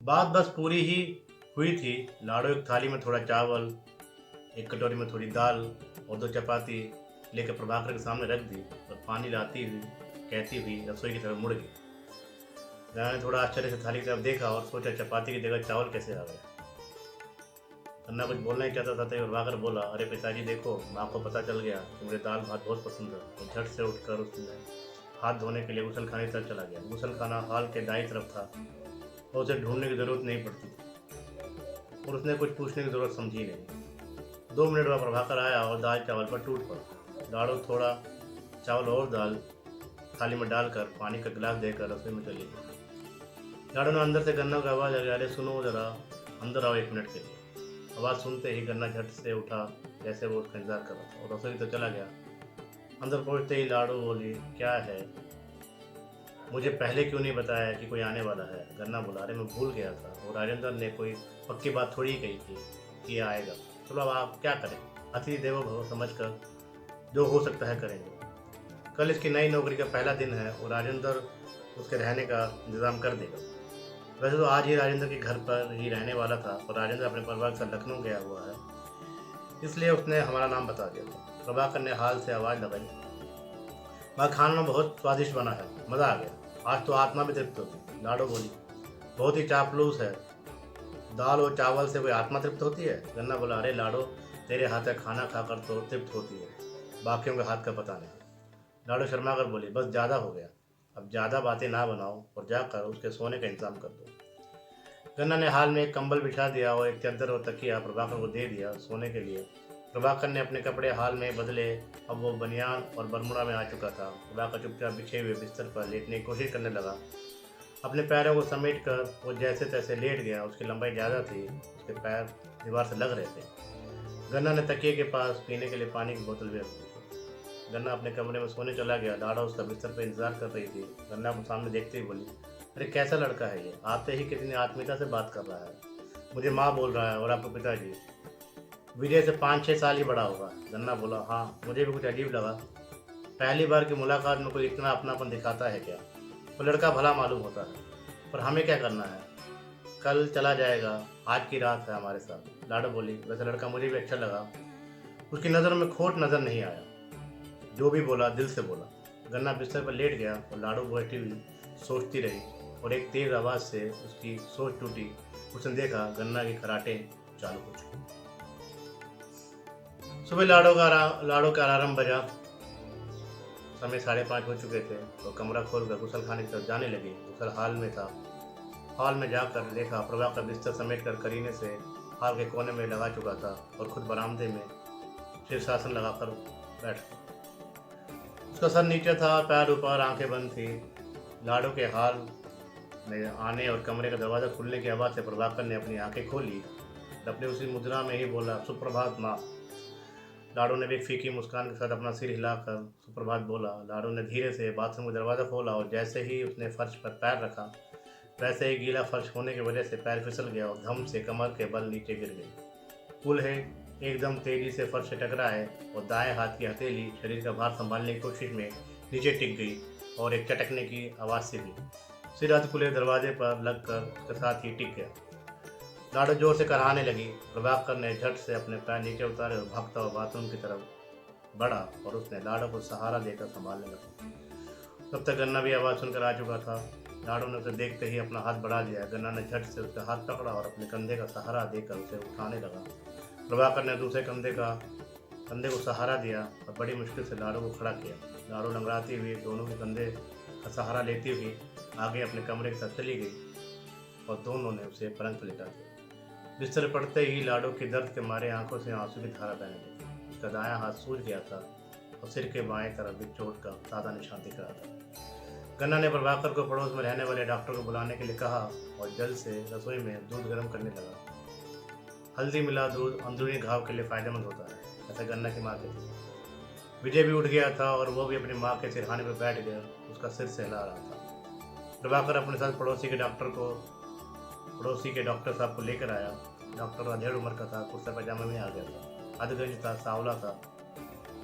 बात बस पूरी ही हुई थी। लाडो एक थाली में थोड़ा चावल, एक कटोरी में थोड़ी दाल और दो चपाती लेकर प्रभाकर के सामने रख दी और पानी लाती हुई कहती हुई रसोई की तरफ मुड़ गई। गन्ना ने थोड़ा आश्चर्य से थाली की तरफ देखा और सोचा चपाती की जगह चावल कैसे आ गए। गन्ना कुछ बोलना ही चाहता था तभी प्रभाकर बोला, अरे पिताजी देखो, माँ को पता चल गया कि मुझे दाल भात बहुत पसंद है। तो झट से उठकर उसने हाथ धोने के लिए गुसल खाने की तरफ चला गया। गुसल खाना हॉल के दाईं तरफ था और उसे ढूंढने की जरूरत नहीं पड़ती थी और उसने कुछ पूछने की जरूरत समझी नहीं। 2 मिनट बाद प्रभाकर आया और दाल चावल पर टूट पड़ा। लाडो थोड़ा चावल और दाल थाली में डालकर पानी का गिलास देकर रसोई में चली गई। लाडो ने अंदर से गन्ना को आवाज लगी, अरे सुनो जरा, अंदर आओ 1 मिनट के लिए। आवाज़ सुनते ही गन्ना झट से उठा जैसे वो उसका इंतजार कर रहा था और रसोई तो चला गया। अंदर पहुंचते ही लाडो बोली, क्या है, मुझे पहले क्यों नहीं बताया कि कोई आने वाला है। गन्ना बोला, अरे मैं भूल गया था और राजेंद्र ने कोई पक्की बात थोड़ी ही कही थी कि ये आएगा। चलो अब आप क्या करें, अतिथि देवो भव समझ कर जो हो सकता है करेंगे। कल इसकी नई नौकरी का पहला दिन है और राजेंद्र उसके रहने का इंतज़ाम कर देगा। वैसे तो आज ही राजेंद्र के घर पर ही रहने वाला था और राजेंद्र अपने परिवार के साथ लखनऊ गया हुआ है, इसलिए उसने हमारा नाम बता दिया था। प्रभाकर ने हाल से आवाज़ लगाई, वहाँ खाना बहुत स्वादिष्ट बना है, मज़ा आ गया, आज तो आत्मा भी तृप्त होगी। लाडो बोली, बहुत ही चापलूस है, दाल और चावल से कोई आत्मा तृप्त होती है। गन्ना बोला, अरे लाडो, तेरे हाथ का खाना खाकर तो तृप्त होती है, बाकियों के हाथ का पता नहीं। लाडो शर्मा कर बोली, बस ज़्यादा हो गया, अब ज़्यादा बातें ना बनाओ और जाकर उसके सोने का इंतजाम कर दो। गन्ना ने हाल में एक कंबल बिछा दिया और एक चादर और तकिया प्रभाकर को दे दिया सोने के लिए। प्रभाकर ने अपने कपड़े हाल में बदले, अब वो बनियान और बरमुडा में आ चुका था। प्रभाकर चुपचाप बिछे हुए बिस्तर पर लेटने की कोशिश करने लगा। अपने पैरों को समेट कर वो जैसे तैसे लेट गया। उसकी लंबाई ज़्यादा थी, उसके पैर दीवार से लग रहे थे। गन्ना ने तकिए के पास पीने के लिए पानी की बोतल भी रख दी थी। गन्ना अपने कमरे में सोने चला गया। लाडा उसका बिस्तर पर इंतजार कर रही थी। गन्ना को सामने देखते ही बोली, अरे कैसा लड़का है ये, आते ही कितनी आत्मीयता से बात कर रहा है, मुझे माँ बोल रहा है और आपको पिताजी। विजय से 5-6 साल ही बड़ा होगा। गन्ना बोला, हाँ मुझे भी कुछ अजीब लगा, पहली बार की मुलाकात में कोई इतना अपनापन दिखाता है क्या। वो लड़का भला मालूम होता है, पर हमें क्या करना है, कल चला जाएगा, आज की रात है हमारे साथ। लाडो बोली, वैसे लड़का मुझे भी अच्छा लगा, उसकी नज़रों में खोट नज़र नहीं आया, जो भी बोला दिल से बोला। गन्ना बिस्तर पर लेट गया और लाडो बैठी हुई सोचती रही और एक तेज आवाज़ से उसकी सोच टूटी। उसने देखा गन्ना के खराटे चालू हो चुके। सुबह लाडो का अलार्म बजा। समय 5:30 हो चुके थे तो कमरा खोलकर गुसल खाने की तरफ जाने लगी। गुसल हॉल में था। हॉल में जाकर देखा प्रभाकर बिस्तर समेट कर करीने से हॉल के कोने में लगा चुका था और खुद बरामदे में शीर्षासन लगाकर बैठा। उसका सर नीचे था, पैर ऊपर, आंखें बंद थी। लाडो के हॉल में आने और कमरे का दरवाज़ा खुलने की आवाज़ से प्रभाकर ने अपनी आंखें खोली। अपने उसी मुद्रा में ही बोला, सुप्रभात माँ। लाडो ने भी एक फीकी मुस्कान के साथ अपना सिर हिलाकर सुप्रभात बोला। लाडो ने धीरे से बाथरूम का दरवाज़ा खोला और जैसे ही उसने फर्श पर पैर रखा, वैसे ही गीला फर्श होने की वजह से पैर फिसल गया और धम से कमर के बल नीचे गिर गई। पुल है, एकदम तेजी से फर्श से टकराए और दाएं हाथ की हथेली शरीर का भार संभालने की कोशिश में नीचे टिक गई और एक चटकने की आवाज़ से भी सिर अध खुले दरवाजे पर लगकर उसके साथ ही टिक गया। लाडो जोर से कराहने लगी। प्रभाकर ने झट से अपने पैर नीचे उतारे और भागता हुआ बाथरूम की तरफ बढ़ा और उसने लाडो को सहारा देकर संभालने लगा। तब तक गन्ना भी आवाज़ सुनकर आ चुका था। लाडो ने उसे देखते ही अपना हाथ बढ़ा दिया। गन्ना ने झट से उसका हाथ पकड़ा और अपने कंधे का सहारा देकर उसे उठाने लगा। प्रभाकर ने दूसरे कंधे को सहारा दिया और बड़ी मुश्किल से लाडो को खड़ा किया। लाडो लंगड़ाती हुई दोनों के कंधे का सहारा लेती हुई आगे अपने कमरे के साथ चली गई और दोनों ने उसे पलंग पर लिटा दिया। बिस्तर पड़ते ही लाडो के दर्द के मारे आंखों से आंसू की धारा बहने लगी। उसका दायां हाथ सूज गया था और सिर के बाएं तरफ भी चोट का ताज़ा निशान दिख रहा था। गन्ना ने प्रभाकर को पड़ोस में रहने वाले डॉक्टर को बुलाने के लिए कहा और जल्द से रसोई में दूध गर्म करने लगा। हल्दी मिला दूध अंदरूनी घाव के लिए फ़ायदेमंद होता है, ऐसा गन्ना की माँ कहती थी। विजय भी उठ गया था और वो भी अपनी माँ के सिरहाने पर बैठ गया, उसका सिर सहला रहा था। प्रभाकर अपने साथ पड़ोसी के डॉक्टर साहब को लेकर आया। डॉक्टर अधेड़ उम्र का था, कुर्ता पैजामे में आ गया था, अधगंज था, सांवला था,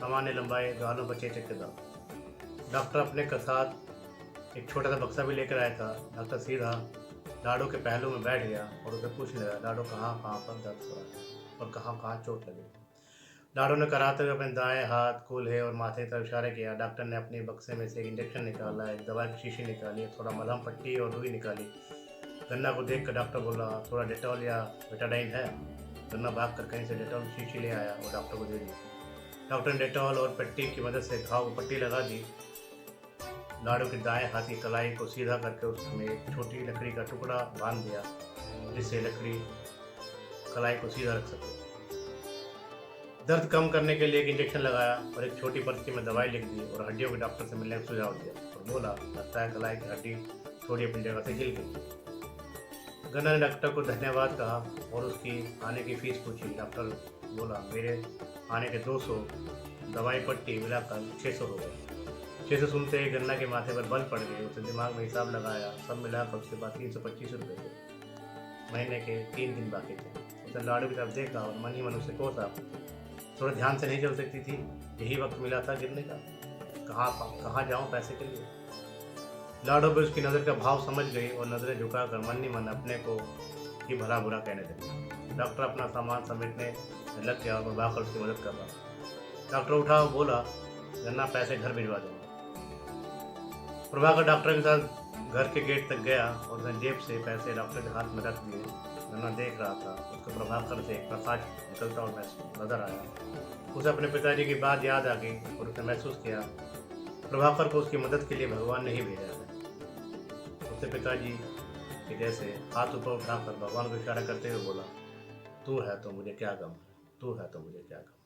सामान्य लंबाई, गालों पर चेचक के दांत। डॉक्टर अपने के साथ एक छोटा सा बक्सा भी लेकर आया था। डॉक्टर सीधा लाडो के पहलू में बैठ गया और उसे पूछने लगा, लाडो कहाँ कहाँ पर दर्द हो रहा है और कहाँ कहाँ चोट लगी। लाडो ने कराते हुए अपने दाएं हाथ, कूल्हे और माथे की तरफ इशारा किया। डॉक्टर ने अपने बक्से में से एक इंजेक्शन निकाला, एक दवा की शीशी निकाली, थोड़ा मलहम पट्टी और रुई निकाली। गन्ना को देख कर डॉक्टर बोला, थोड़ा डेटॉल या बेटाडाइन है। गन्ना भाग कर कहीं से डेटॉल की शीशी ले आया और डॉक्टर को दे दी। डॉक्टर ने डेटॉल और पट्टी की मदद से घाव को पट्टी लगा दी। लाडो की दाएं हाथ की कलाई को सीधा करके उसमें एक छोटी लकड़ी का टुकड़ा बांध दिया, जिससे लकड़ी कलाई को सीधा रख सके। दर्द कम करने के लिए एक इंजेक्शन लगाया और एक छोटी पर्ची में दवाई लिख दी और हड्डियों के डॉक्टर से मिलने का सुझाव दिया और बोला, लगता है कलाई की हड्डी थोड़ी अपनी जगह से हिल गई। गन्ना ने डॉक्टर को धन्यवाद कहा और उसकी आने की फीस पूछी। डॉक्टर बोला, मेरे आने के 200, दवाई पट्टी मिलाकर 600 हो गए। 600 सुनते ही गन्ना के माथे पर बल पड़ गए। उसने दिमाग में हिसाब लगाया, सब मिलाकर उसके पास 325 रुपये थे। महीने के 3 दिन बाकी थे। उसने लाडो की तरफ देखा और मन ही मन उसे कोसा, थोड़ा ध्यान से नहीं चल सकती थी, यही वक्त मिला था गिरने का। कहाँ जाऊँ पैसे के लिए। लाडो भी उसकी नज़र का भाव समझ गई और नज़रें झुकाकर मन ही मन अपने को ही भला बुरा कहने लगी। डॉक्टर अपना सामान समेटने लग गया और प्रभाकर उसकी मदद कर रहा। डॉक्टर उठा और बोला, गन्ना पैसे घर भिजवा दूंगा। प्रभाकर डॉक्टर के साथ घर के गेट तक गया और उसने जेब से पैसे डॉक्टर के हाथ में रख दिए। गन्ना देख रहा था, उसको प्रभाकर से प्रकाश निकलता और नजर आया। उसे अपने पिताजी की बात याद आ गई और उसने महसूस किया प्रभाकर को उसकी मदद के लिए भगवान ने ही भेजा है। उसने पिताजी के जैसे हाथ ऊपर उठाकर भगवान को इशारा करते हुए बोला, तू है तो मुझे क्या गम, तू है तो मुझे क्या गम।